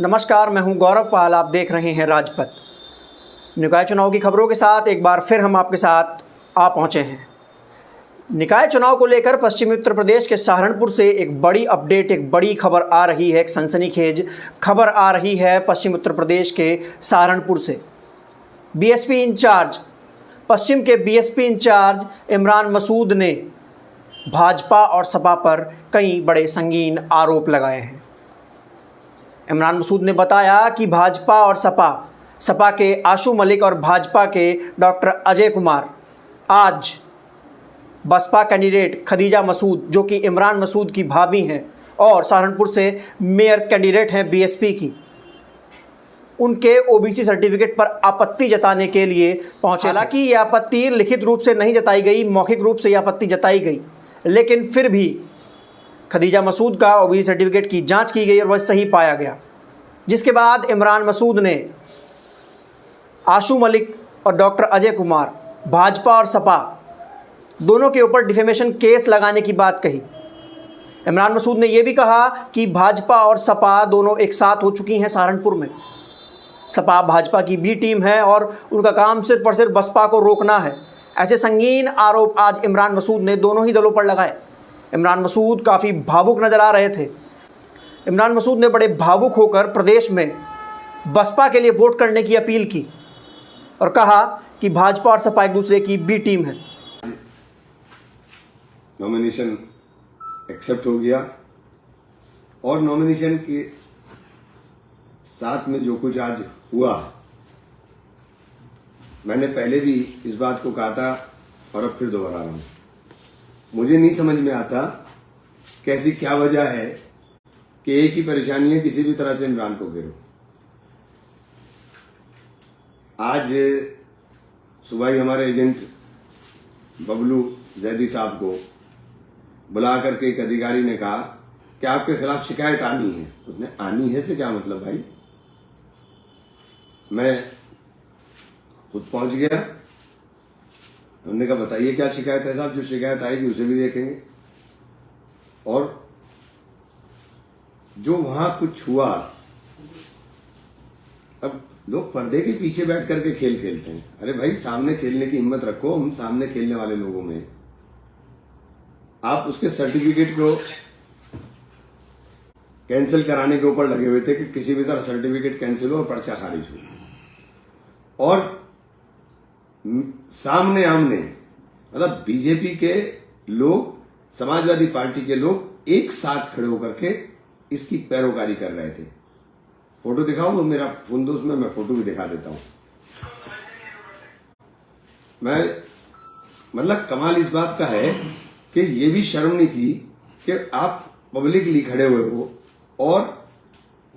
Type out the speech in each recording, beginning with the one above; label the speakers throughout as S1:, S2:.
S1: नमस्कार, मैं हूं गौरव पाल। आप देख रहे हैं राजपथ। निकाय चुनाव की खबरों के साथ एक बार फिर हम आपके साथ आ पहुंचे हैं। निकाय चुनाव को लेकर पश्चिमी उत्तर प्रदेश के सहारनपुर से एक बड़ी अपडेट, एक बड़ी खबर आ रही है। एक सनसनीखेज खबर आ रही है पश्चिम उत्तर प्रदेश के सहारनपुर से। बीएसपी इंचार्ज, पश्चिम के बीएसपी इंचार्ज इमरान मसूद ने भाजपा और सपा पर कई बड़े संगीन आरोप लगाए हैं। इमरान मसूद ने बताया कि भाजपा और सपा के आशू मलिक और भाजपा के डॉक्टर अजय कुमार आज बसपा कैंडिडेट खदीजा मसूद, जो कि इमरान मसूद की भाभी हैं और सहारनपुर से मेयर कैंडिडेट हैं बीएसपी की, उनके ओबीसी सर्टिफिकेट पर आपत्ति जताने के लिए पहुंचे। हालांकि ये आपत्ति लिखित रूप से नहीं जताई गई, मौखिक रूप से ये आपत्ति जताई गई, लेकिन फिर भी खदीजा मसूद का ओबीसी सर्टिफिकेट की जांच की गई और वह सही पाया गया। जिसके बाद इमरान मसूद ने आशू मलिक और डॉक्टर अजय कुमार, भाजपा और सपा दोनों के ऊपर डिफेमेशन केस लगाने की बात कही। इमरान मसूद ने यह भी कहा कि भाजपा और सपा दोनों एक साथ हो चुकी हैं सहारनपुर में। सपा भाजपा की बी टीम है और उनका काम सिर्फ और सिर्फ बसपा को रोकना है। ऐसे संगीन आरोप आज इमरान मसूद ने दोनों ही दलों पर लगाए। इमरान मसूद काफ़ी भावुक नज़र आ रहे थे। इमरान मसूद ने बड़े भावुक होकर प्रदेश में बसपा के लिए वोट करने की अपील की और कहा कि भाजपा और सपा एक दूसरे की बी टीम है।
S2: नॉमिनेशन एक्सेप्ट हो गया और नॉमिनेशन के साथ में जो कुछ आज हुआ, मैंने पहले भी इस बात को कहा था और अब फिर दोहरा रहा हूं। मुझे नहीं समझ में आता कैसी क्या वजह है कि एक ही परेशानी है, किसी भी तरह से इमरान को घेरो। आज सुबह ही हमारे एजेंट बबलू जैदी साहब को बुला करके एक अधिकारी ने कहा कि आपके खिलाफ शिकायत आनी है। उसने आनी है से क्या मतलब भाई? मैं खुद पहुंच गया। हमने कहा बताइए क्या शिकायत है साहब? जो शिकायत आएगी उसे भी देखेंगे। और जो वहां कुछ हुआ, अब लोग पर्दे के पीछे बैठ करके खेल खेलते हैं। अरे भाई, सामने खेलने की हिम्मत रखो। हम सामने खेलने वाले लोगों में आप उसके सर्टिफिकेट को कैंसिल कराने के ऊपर लगे हुए थे कि किसी भी तरह सर्टिफिकेट कैंसिल हो और पर्चा खारिज हो। और सामने आमने मतलब बीजेपी के लोग, समाजवादी पार्टी के लोग एक साथ खड़े होकर के इसकी पैरोकारी कर रहे थे। फोटो दिखाओ, वो मेरा फोन दो, उसमें मैं फोटो भी दिखा देता हूं। मैं मतलब कमाल इस बात का है कि ये भी शर्म नहीं थी कि आप पब्लिकली खड़े हुए हो और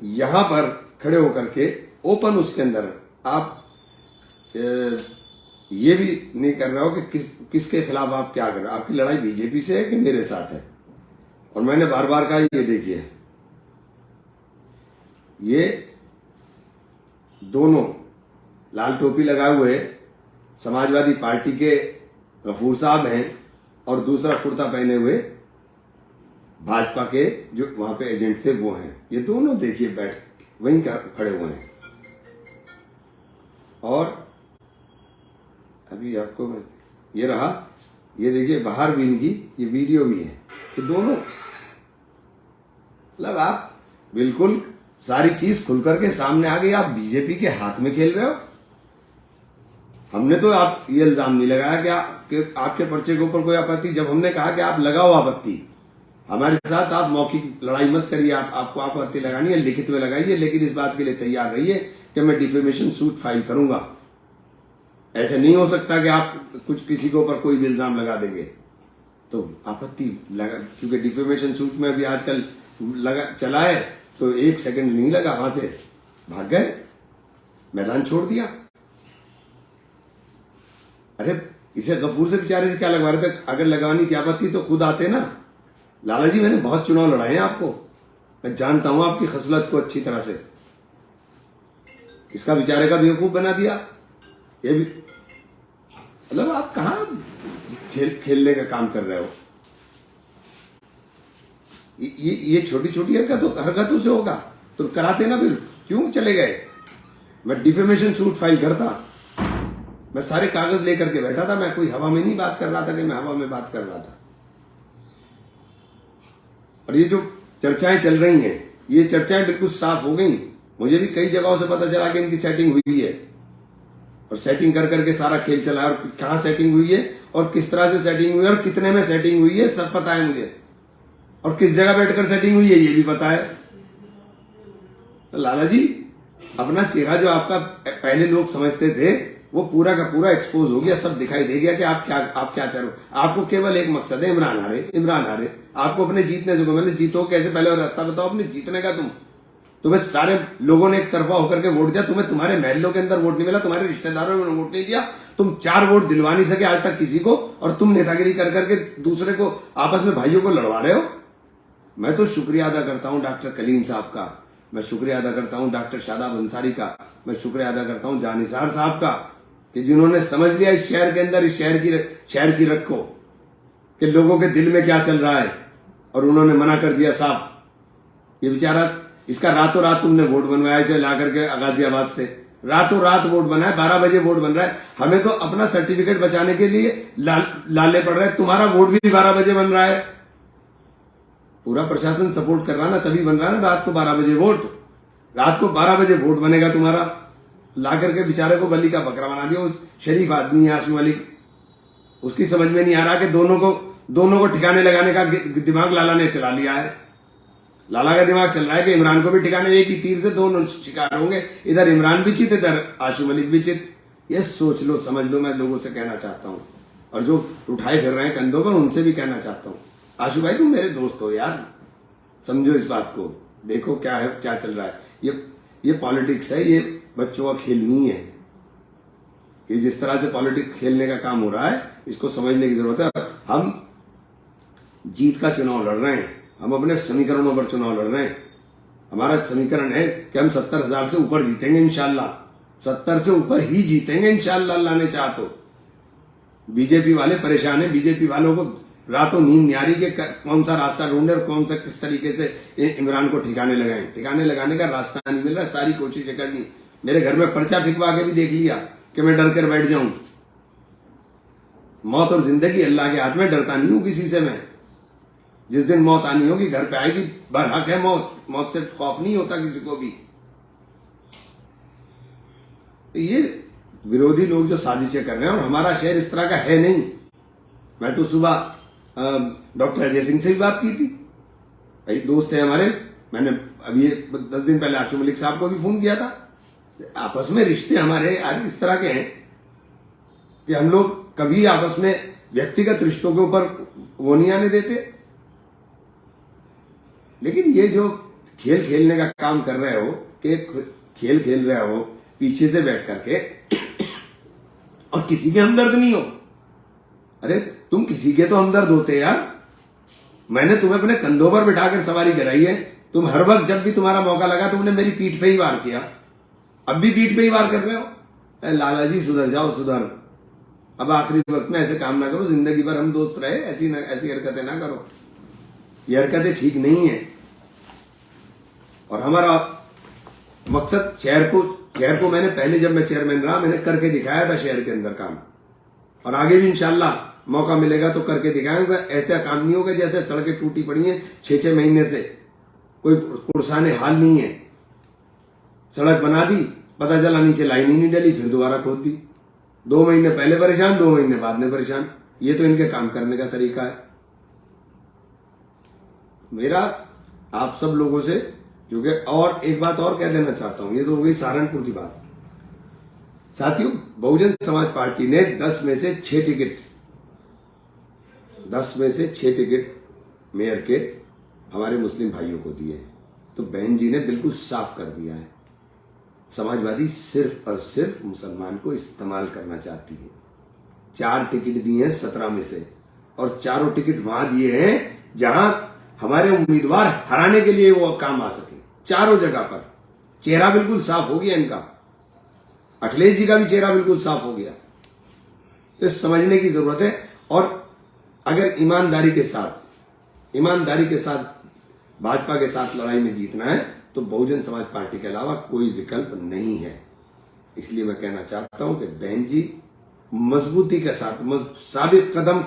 S2: यहां पर खड़े होकर के ओपन उसके अंदर आप ये भी नहीं कर रहे हो कि किसके खिलाफ आप क्या कर रहे हो। आपकी लड़ाई बीजेपी से है कि मेरे साथ है? और मैंने बार बार कहा ये देखिए, ये दोनों लाल टोपी लगाए हुए समाजवादी पार्टी के गफूर साहब हैं और दूसरा कुर्ता पहने हुए भाजपा के जो वहां पे एजेंट थे वो हैं। ये दोनों देखिए बैठ वहीं खड़े हुए हैं। और अभी आपको ये रहा, ये देखिए बाहर भी इनकी ये वीडियो भी है। तो दोनों मतलब आप बिल्कुल सारी चीज खुल करके सामने आ गई। आप बीजेपी के हाथ में खेल रहे हो। हमने तो आप ये इल्जाम नहीं लगाया कि आपके पर्चे के ऊपर कोई आपत्ति। जब हमने कहा कि आप लगाओ आपत्ति, हमारे साथ आप मौखिक लड़ाई मत करिए, आपको आपत्ति लगानी है लिखित में लगाइए, लेकिन इस बात के लिए तैयार रहिए कि मैं डिफेमेशन सूट फाइल करूंगा। ऐसे नहीं हो सकता कि आप कुछ किसी के ऊपर कोई भी इल्जाम लगा देंगे तो आपत्ति लगा, क्योंकि डिफेमेशन सूट में भी आजकल लगा चला है तो 1 सेकंड नहीं लगा, वहां से भाग गए, मैदान छोड़ दिया। अरे इसे गफूर से बेचारे से क्या लगवा रहे थे? अगर लगानी थी आपत्ति तो खुद आते ना। लाला जी, मैंने बहुत चुनाव लड़ाए हैं, आपको मैं जानता हूं आपकी खसलत को अच्छी तरह से। इसका बेचारे का बेवकूफ बना दिया। ये भी मतलब आप कहां खेलने का काम कर रहे हो? ये छोटी छोटी हरकतों से होगा तो कराते ना फिर। क्यों चले गए? मैं डिफेमेशन सूट फाइल करता, मैं सारे कागज लेकर के बैठा था। मैं कोई हवा में नहीं बात कर रहा था कि मैं हवा में बात कर रहा था। और ये जो चर्चाएं चल रही हैं, ये चर्चाएं बिल्कुल साफ हो गई। मुझे भी कई जगहों से पता चला कि इनकी सेटिंग हुई है, और सेटिंग कर करके सारा खेल चला है। और कहां सेटिंग हुई है और किस तरह से सेटिंग हुई है और कितने में सेटिंग हुई है सब पता है मुझे, और किस जगह बैठकर सेटिंग हुई है ये भी पता है। तो लाला जी, अपना चेहरा जो आपका पहले लोग समझते थे वो पूरा का पूरा एक्सपोज हो गया, सब दिखाई दे गया कि आप क्या चाह रहे हो। आपको केवल एक मकसद है, इमरान हारे, इमरान हारे। आपको अपने जीतने से मतलब जीतो कैसे, पहले रास्ता बताओ अपने जीतने का। तुम्हें सारे लोगों ने एक तरफा होकर के वोट दिया, तुम्हें तुम्हारे महलों के अंदर वोट नहीं मिला, तुम्हारे रिश्तेदारों ने वोट नहीं दिया, तुम 4 वोट दिलवा नहीं सके आज तक किसी को, और तुम नेतागिरी कर करके दूसरे को आपस में भाइयों को लड़वा रहे हो। मैं तो शुक्रिया अदा करता हूं डॉक्टर कलीम साहब का, मैं शुक्रिया अदा करता हूं डॉक्टर शादाब अंसारी का, मैं शुक्रिया अदा करता हूं जानिसार साहब का, कि जिन्होंने समझ लिया इस शहर के अंदर, इस शहर की रख को, कि लोगों के दिल में क्या चल रहा है, और उन्होंने मना कर दिया साफ। ये बेचारा, इसका रातों रात तुमने वोट बनवाया इसे ला करके गाजियाबाद से, रातों रात वोट बना है, 12 बजे वोट बन रहा है। हमें तो अपना सर्टिफिकेट बचाने के लिए लाले पड़ रहे हैं, तुम्हारा वोट भी 12 बजे बन रहा है। पूरा प्रशासन सपोर्ट कर रहा ना, तभी बन रहा है ना रात को 12 बजे वोट। रात को 12 बजे वोट बनेगा तुम्हारा, ला करके बेचारे को बलि का बकरा बना दिया। उस शरीफ आदमी है आशू मलिक, उसकी समझ में नहीं आ रहा कि दोनों को ठिकाने लगाने का दिमाग लाला ने चला लिया है। लाला का दिमाग चल रहा है कि इमरान को भी ठिकाने, एक ही तीर से दोनों शिकार होंगे, इधर इमरान भी चित, इधर आशू मलिक भी चित। ये सोच लो, समझ लो, मैं लोगों से कहना चाहता हूं, और जो उठाए फिर रहे हैं कंधों पर उनसे भी कहना चाहता हूं, आशू भाई तुम मेरे दोस्त हो यार, समझो इस बात को, देखो क्या है, क्या चल रहा है। ये पॉलिटिक्स है, ये बच्चों का खेल नहीं है। ये जिस तरह से पॉलिटिक्स खेलने का काम हो रहा है, इसको समझने की जरूरत है। हम जीत का चुनाव लड़ रहे हैं, हम अपने समीकरणों पर चुनाव लड़ रहे हैं। हमारा समीकरण है कि हम 70,000 से ऊपर जीतेंगे इंशाल्लाह, 70 से ऊपर ही जीतेंगे इंशाल्लाह, अल्लाह ने चाहा तो। बीजेपी वाले परेशान है, बीजेपी वालों को रातों नींद नहीं आ रही कि कौन सा रास्ता ढूंढे और कौन सा किस तरीके से इमरान को ठिकाने लगाएं। ठिकाने लगाने का रास्ता नहीं मिल रहा, सारी कोशिशें करनी। मेरे घर में पर्चा फिकवा के भी देख लिया कि मैं डर कर बैठ जाऊं। मौत और जिंदगी अल्लाह के हाथ में, डरता नहीं हूं किसी से मैं। जिस दिन मौत आनी होगी घर पे आएगी, बरहक है मौत से खौफ नहीं होता किसी को भी। तो ये विरोधी लोग जो साजिशें कर रहे हैं, और हमारा शहर इस तरह का है नहीं। मैं तो सुबह डॉक्टर अजय सिंह से भी बात की थी, भाई दोस्त है हमारे। मैंने अभी 10 दिन पहले आशू मलिक साहब को भी फोन किया था। आपस में रिश्ते हमारे आज इस तरह के हैं कि हम लोग कभी आपस में व्यक्तिगत रिश्तों के ऊपर वो नहीं आने देते। लेकिन ये जो खेल खेलने का काम कर रहे हो, कि खेल खेल रहे हो पीछे से बैठ करके और किसी के हमदर्द नहीं हो। अरे तुम किसी के तो हमदर्द होते यार। मैंने तुम्हें अपने कंधों पर बिठाकर सवारी कराई है। तुम हर वक्त जब भी तुम्हारा मौका लगा तुमने मेरी पीठ पे ही वार किया, अब भी पीठ पे ही वार कर रहे हो। लाला जी सुधर जाओ, सुधर। अब आखिरी वक्त में ऐसे काम ना करो, जिंदगी भर हम दोस्त रहे, ऐसी हरकतें ना करो। ये हरकतें ठीक नहीं है। और हमारा मकसद शहर को मैंने पहले जब मैं चेयरमैन रहा, मैंने करके दिखाया था शहर के अंदर काम, और आगे भी इंशाल्लाह मौका मिलेगा तो करके दिखाएंगे। ऐसा काम नहीं होगा जैसे सड़कें टूटी पड़ी हैं 6-6 महीने से, कोई पुरसाने हाल नहीं है। सड़क बना दी, पता चला नीचे लाइन ही नहीं डली, फिर दोबारा खोद दी। 2 महीने पहले परेशान, 2 महीने बाद में परेशान। ये तो इनके काम करने का तरीका है। मेरा आप सब लोगों से, क्योंकि और एक बात और कह देना चाहता हूं, ये तो हो गई सहारनपुर की बात। साथियों, बहुजन समाज पार्टी ने 10 में से 6 टिकट मेयर के हमारे मुस्लिम भाइयों को दिए। तो बहन जी ने बिल्कुल साफ कर दिया है, समाजवादी सिर्फ और सिर्फ मुसलमान को इस्तेमाल करना चाहती है। 4 टिकट दिए हैं 17 में से, और चारों टिकट वहां दिए हैं जहां हमारे उम्मीदवार हराने के लिए वो काम आ सके। चारों जगह पर चेहरा बिल्कुल साफ हो गया इनका। अखिलेश जी का भी चेहरा बिल्कुल साफ हो गया। तो समझने की जरूरत है। और अगर ईमानदारी के साथ भाजपा के साथ लड़ाई में जीतना है तो बहुजन समाज पार्टी के अलावा कोई विकल्प नहीं है। इसलिए मैं कहना चाहता हूं कि बहन जी मजबूती के साथ, साबित कदम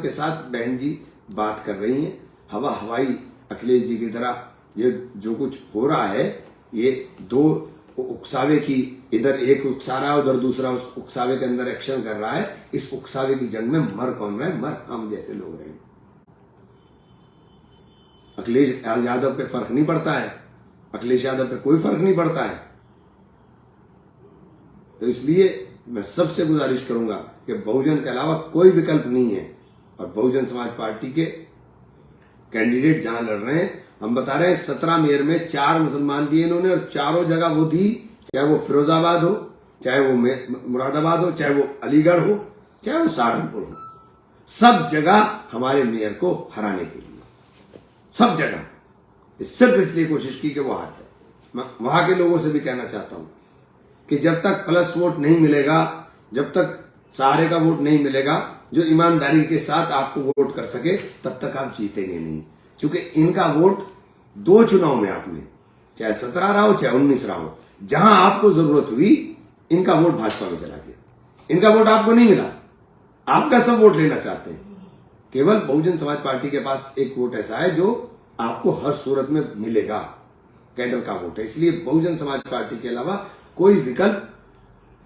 S2: के साथ बहन जी बात कर रही हैं। हवाई अखिलेश जी की तरह ये जो कुछ हो रहा है, ये दो उकसावे की, इधर एक उकसा रहा है, उधर दूसरा उस उकसावे के अंदर एक्शन कर रहा है। इस उकसावे की जंग में मर कौन रहे? मर हम जैसे लोग रहे। अखिलेश यादव पे फर्क नहीं पड़ता है, अखिलेश यादव पे कोई फर्क नहीं पड़ता है। तो इसलिए मैं सबसे गुजारिश करूंगा कि बहुजन के अलावा कोई विकल्प नहीं है। और बहुजन समाज पार्टी के कैंडिडेट जहां लड़ रहे हैं, हम बता रहे हैं 17 मेयर में 4 मुसलमान दिए इन्होंने, और चारों जगह वो दी, चाहे वो फिरोजाबाद हो, चाहे वो मुरादाबाद हो, चाहे वो अलीगढ़ हो, चाहे वो सहारनपुर हो, सब जगह हमारे मेयर को हराने के लिए, सब जगह सिर्फ इसलिए कोशिश की कि वो हार जाए। मैं वहां के लोगों से भी कहना चाहता हूं कि जब तक प्लस वोट नहीं मिलेगा, जब तक सहारे का वोट नहीं मिलेगा जो ईमानदारी के साथ आपको वोट कर सके, तब तक आप जीतेंगे नहीं। क्योंकि इनका वोट 2 चुनाव में आपने, चाहे 17 रहा हो चाहे 19 रहा हो, जहां आपको जरूरत हुई इनका वोट भाजपा में चला गया। इनका वोट आपको नहीं मिला, आपका सब वोट लेना चाहते हैं। केवल बहुजन समाज पार्टी के पास एक वोट ऐसा है जो आपको हर सूरत में मिलेगा, कैडर का वोट है। इसलिए बहुजन समाज पार्टी के अलावा कोई विकल्प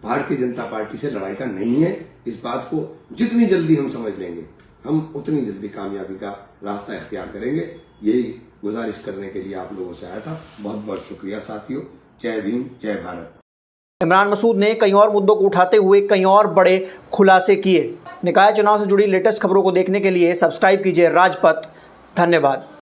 S2: भारतीय जनता पार्टी से लड़ाई का नहीं है। इस बात को जितनी जल्दी हम समझ लेंगे, हम उतनी जल्दी कामयाबी का रास्ता इख्तियार करेंगे। यही गुजारिश करने के लिए आप लोगों से आया था। बहुत बहुत शुक्रिया साथियों। जय भीम, जय भारत।
S1: इमरान मसूद ने कई और मुद्दों को उठाते हुए कई और बड़े खुलासे किए। निकाय चुनाव से जुड़ी लेटेस्ट खबरों को देखने के लिए सब्सक्राइब कीजिए राजपथ। धन्यवाद।